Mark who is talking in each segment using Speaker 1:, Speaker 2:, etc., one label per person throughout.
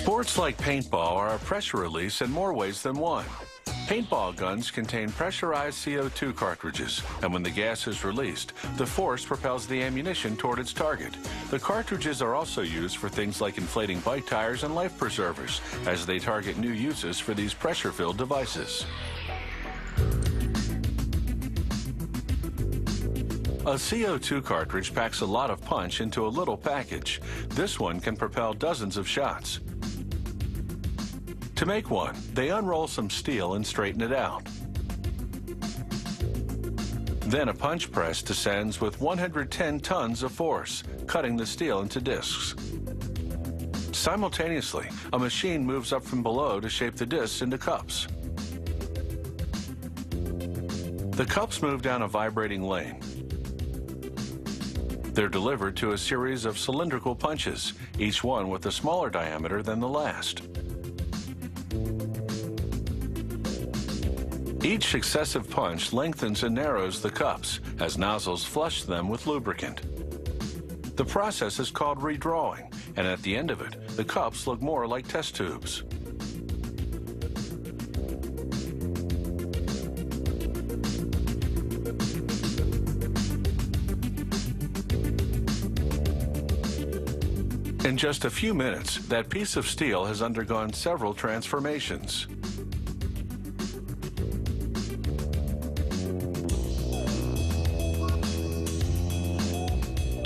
Speaker 1: Sports like paintball are a pressure release in more ways than one. Paintball guns contain pressurized CO2 cartridges, and when the gas is released, the force propels the ammunition toward its target. The cartridges are also used for things like inflating bike tires and life preservers, as they target new uses for these pressure-filled devices. A CO2 cartridge packs a lot of punch into a little package. This one can propel dozens of shots. To make one, they unroll some steel and straighten it out. Then a punch press descends with 110 tons of force, cutting the steel into discs. Simultaneously, a machine moves up from below to shape the discs into cups. The cups move down a vibrating lane. They're delivered to a series of cylindrical punches, each one with a smaller diameter than the last. Each successive punch lengthens and narrows the cups as nozzles flush them with lubricant. The process is called redrawing, and at the end of it, the cups look more like test tubes. In just a few minutes, that piece of steel has undergone several transformations.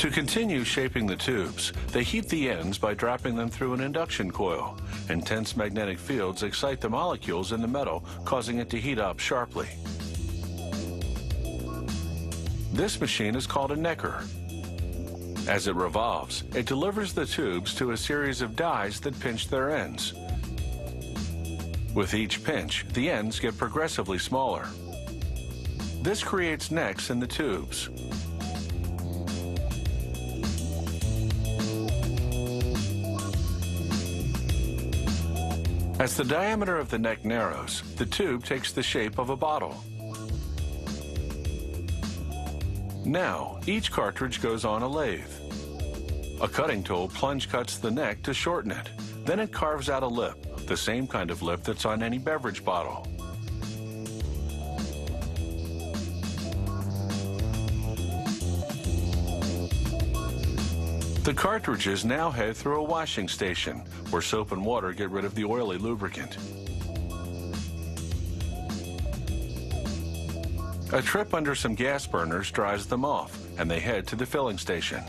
Speaker 1: To continue shaping the tubes, they heat the ends by dropping them through an induction coil. Intense magnetic fields excite the molecules in the metal, causing it to heat up sharply. This machine is called a necker. As it revolves, it delivers the tubes to a series of dies that pinch their ends. With each pinch, the ends get progressively smaller. This creates necks in the tubes. As the diameter of the neck narrows, the tube takes the shape of a bottle. Now, each cartridge goes on a lathe. A cutting tool plunge cuts the neck to shorten it. Then it carves out a lip, the same kind of lip that's on any beverage bottle. The cartridges now head through a washing station, where soap and water get rid of the oily lubricant. A trip under some gas burners dries them off, and they head to the filling station.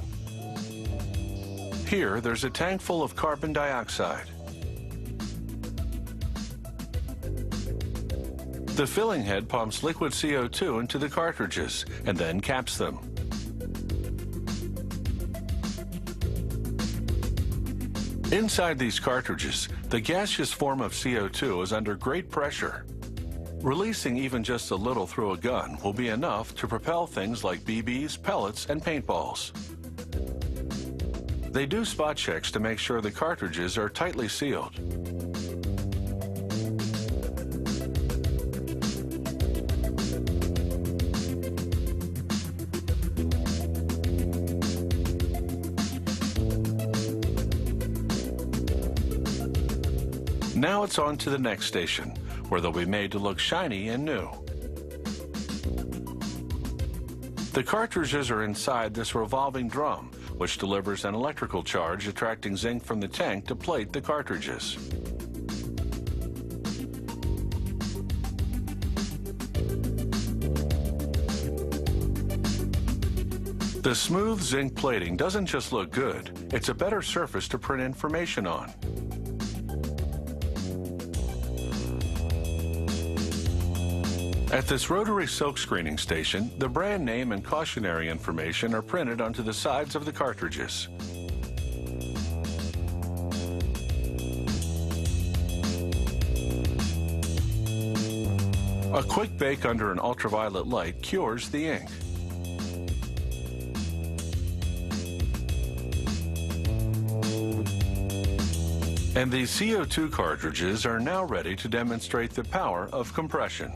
Speaker 1: Here, there's a tank full of carbon dioxide. The filling head pumps liquid CO2 into the cartridges and then caps them. Inside these cartridges, the gaseous form of CO2 is under great pressure. Releasing even just a little through a gun will be enough to propel things like BBs, pellets, and paintballs. They do spot checks to make sure the cartridges are tightly sealed. Now it's on to the next station, where they'll be made to look shiny and new. The cartridges are inside this revolving drum, which delivers an electrical charge attracting zinc from the tank to plate the cartridges. The smooth zinc plating doesn't just look good, it's a better surface to print information on. At this rotary silk screening station, the brand name and cautionary information are printed onto the sides of the cartridges. A quick bake under an ultraviolet light cures the ink. And these CO2 cartridges are now ready to demonstrate the power of compression.